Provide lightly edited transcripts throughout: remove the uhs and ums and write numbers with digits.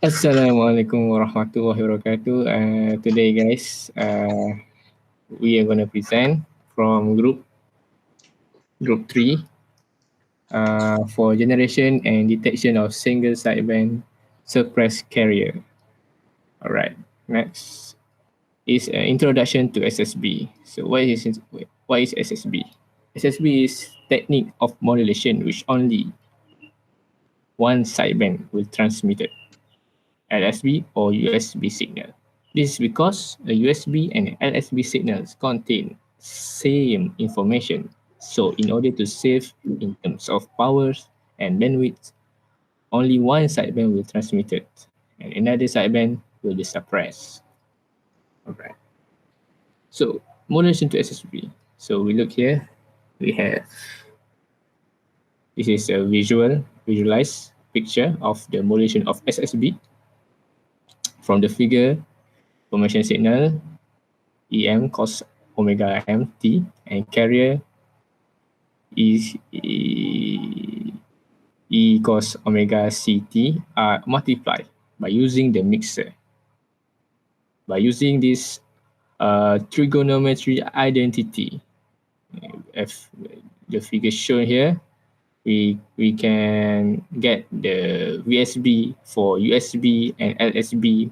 Assalamualaikum warahmatullahi wabarakatuh. Today, guys, we are going to present from group 3 for generation and detection of single sideband suppressed carrier. All right, next is an introduction to SSB. So what is SSB? SSB is technique of modulation which only one sideband will transmitted, LSB or USB signal. This is because a USB and LSB signals contain same information. So in order to save in terms of powers and bandwidth, only one sideband will transmit it and another sideband will be suppressed. Alright. So modulation to SSB. So we look here, we have this is a visualized picture of the modulation of SSB. From the figure, information signal EM cos omega mt and carrier is E cos omega ct are multiplied by using the mixer. By using this trigonometry identity, if the figure shown here, we can get the VSB for USB and LSB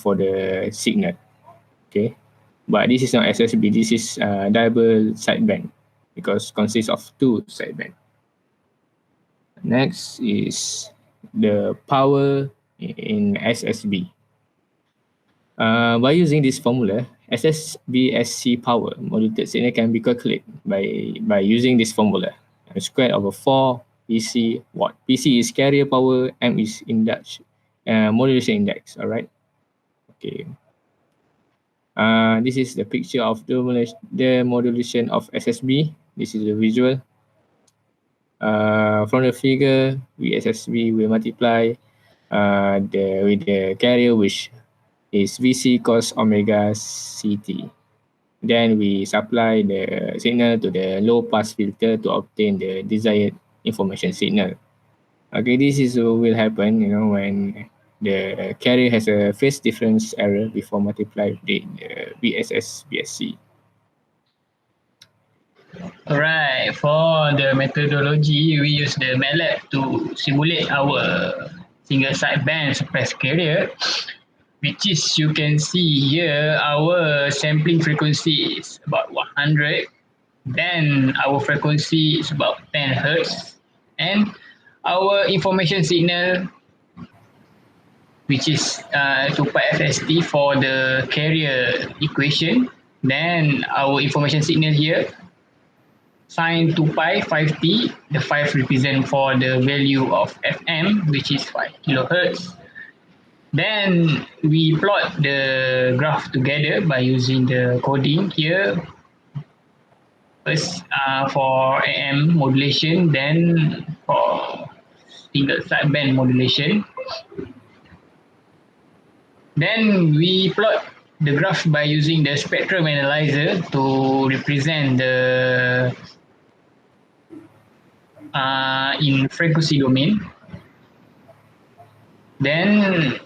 for the signal. Okay, but this is not SSB. This is double sideband because consists of two sideband. Next is the power in SSB. By using this formula, SSBSC power modulated signal can be calculated by using this formula. Squared over 4 PC watt. PC is carrier power, M is index, modulation index. All right. Okay. This is the picture of the modulation of SSB. This is the visual. From the figure, SSB will multiply with the carrier, which is VC cos omega CT. Then we supply the signal to the low pass filter to obtain the desired information signal. Okay, this is what will happen, when the carrier has a phase difference error before multiplied with the SSBSC. Alright, for the methodology, we use the MATLAB to simulate our single sideband suppressed carrier, which is, you can see here, our sampling frequency is about 100. Then our frequency is about 10 Hertz. And our information signal, which is 2pi FST for the carrier equation. Then our information signal here, sine 2pi 5t, the 5 represent for the value of FM, which is 5 kilohertz. Then we plot the graph together by using the coding here. First for AM modulation, then for single sideband modulation. Then we plot the graph by using the spectrum analyzer to represent the in frequency domain. Then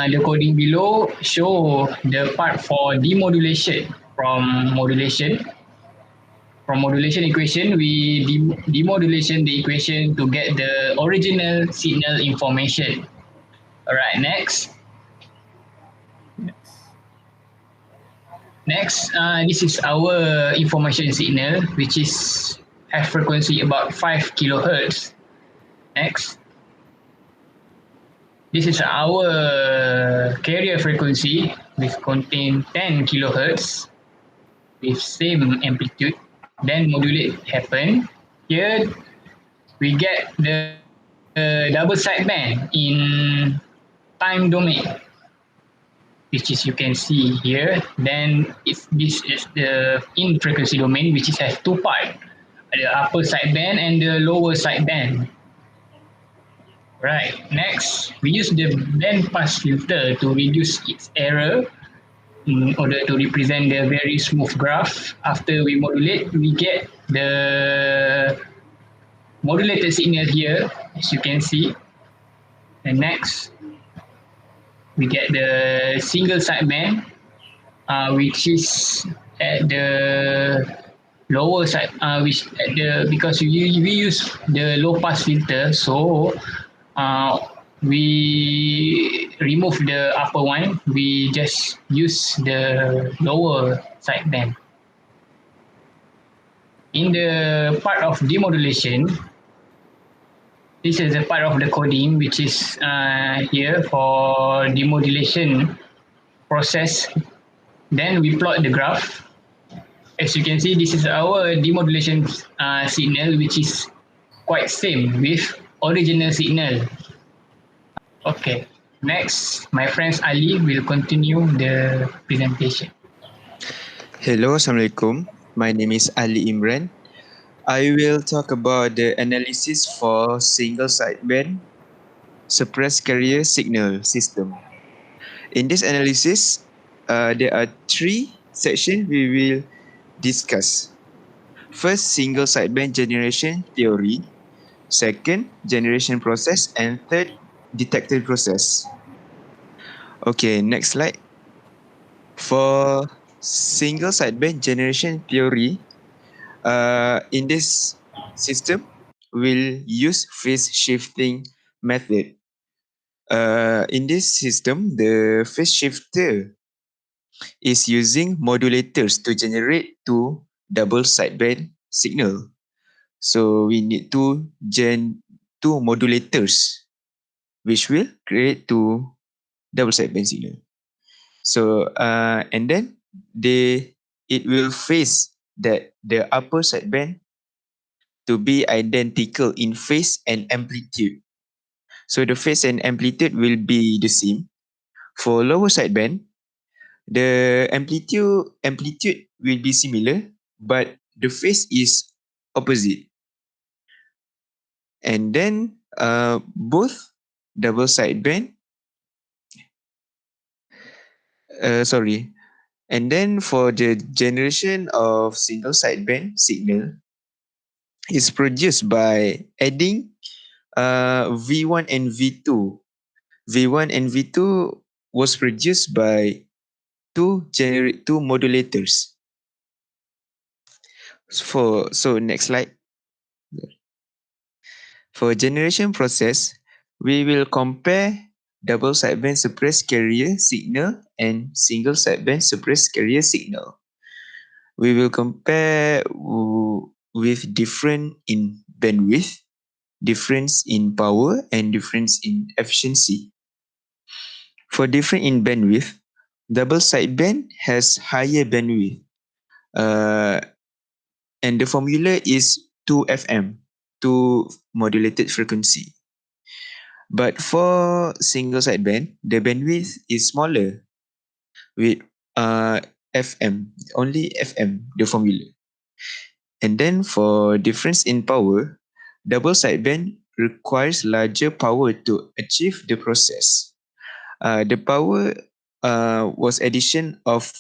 the coding below show the part for demodulation. From modulation equation, we demodulation the equation to get the original signal information. Alright, next. Next, this is our information signal, which is have frequency about 5 kilohertz. Next. This is our carrier frequency, which contain 10 kilohertz with same amplitude. Then modulate happen. Here we get the double sideband in time domain, which is, you can see here. Then this is the in frequency domain, which is has two parts, the upper sideband and the lower sideband. Right, next we use the band pass filter to reduce its error in order to represent the very smooth graph. After we modulate, we get the modulated signal here, as you can see. And next, we get the single sideband, which is at the lower side, which at the because we use the low pass filter, so uh, we remove the upper one, we just use the lower sideband. In the part of demodulation, this is a part of the coding which is here for demodulation process. Then we plot the graph. As you can see, this is our demodulation signal, which is quite same with original signal. Okay, next, my friend Ali will continue the presentation. Hello, Assalamualaikum. My name is Ali Imran. I will talk about the analysis for single sideband suppressed carrier signal system. In this analysis, there are three sections we will discuss. First, single sideband generation theory. Second, generation process. And third, detector process. Okay, next slide. For single sideband generation theory, in this system, we'll use phase shifting method. In this system, the phase shifter is using modulators to generate two double sideband signal. So we need two modulators, which will create two double sideband signal. So and then it will phase that the upper sideband to be identical in phase and amplitude. So the phase and amplitude will be the same. For lower sideband, the amplitude will be similar, but the phase is opposite. And then both double sideband, sorry. And then for the generation of single sideband signal is produced by adding V1 and V2. V1 and V2 was produced by two modulators. So next slide. For generation process, we will compare double sideband suppressed carrier signal and single sideband suppressed carrier signal. We will compare with difference in bandwidth, difference in power, and difference in efficiency. For difference in bandwidth, double sideband has higher bandwidth, uh, and the formula is 2 FM, 2 modulated frequency. But for single sideband, the bandwidth is smaller with FM, only FM, the formula. And then for difference in power, double sideband requires larger power to achieve the process. The power was addition of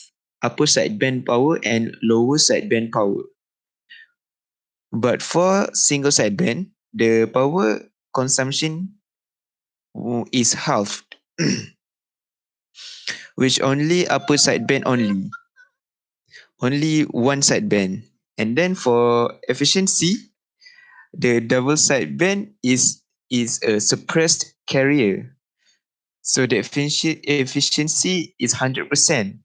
upper sideband power and lower sideband power. But for single sideband, the power consumption is halved, which only upper sideband only one sideband. And then for efficiency, the double sideband is a suppressed carrier. So the efficiency is 100%.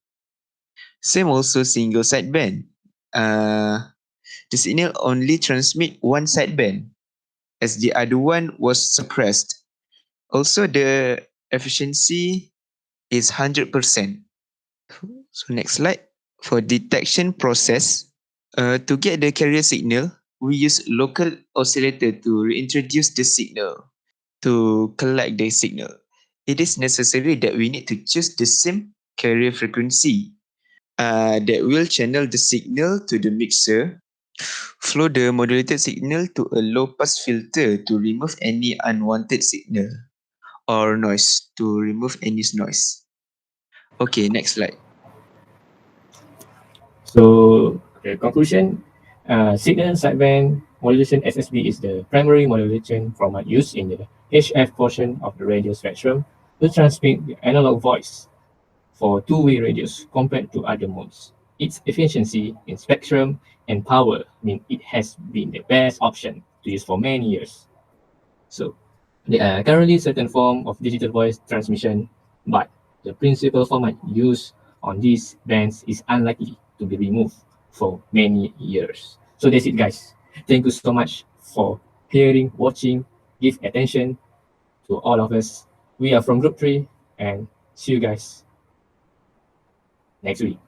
Same also single sideband. The signal only transmit one sideband as the other one was suppressed. Also, the efficiency is 100%. So next slide. For detection process, to get the carrier signal, we use local oscillator to reintroduce the signal to collect the signal. It is necessary that we need to choose the same carrier frequency that will channel the signal to the mixer, flow the modulated signal to a low pass filter to remove any unwanted signal, or noise to remove any noise. Okay, next slide. So the conclusion, signal sideband modulation SSB is the primary modulation format used in the HF portion of the radio spectrum to transmit the analog voice for two-way radios compared to other modes. Its efficiency in spectrum and power mean it has been the best option to use for many years. So there are currently certain form of digital voice transmission, but the principal format used on these bands is unlikely to be removed for many years. So that's it, guys. Thank you so much for hearing, watching, give attention to all of us. We are from Group 3 and see you guys next week.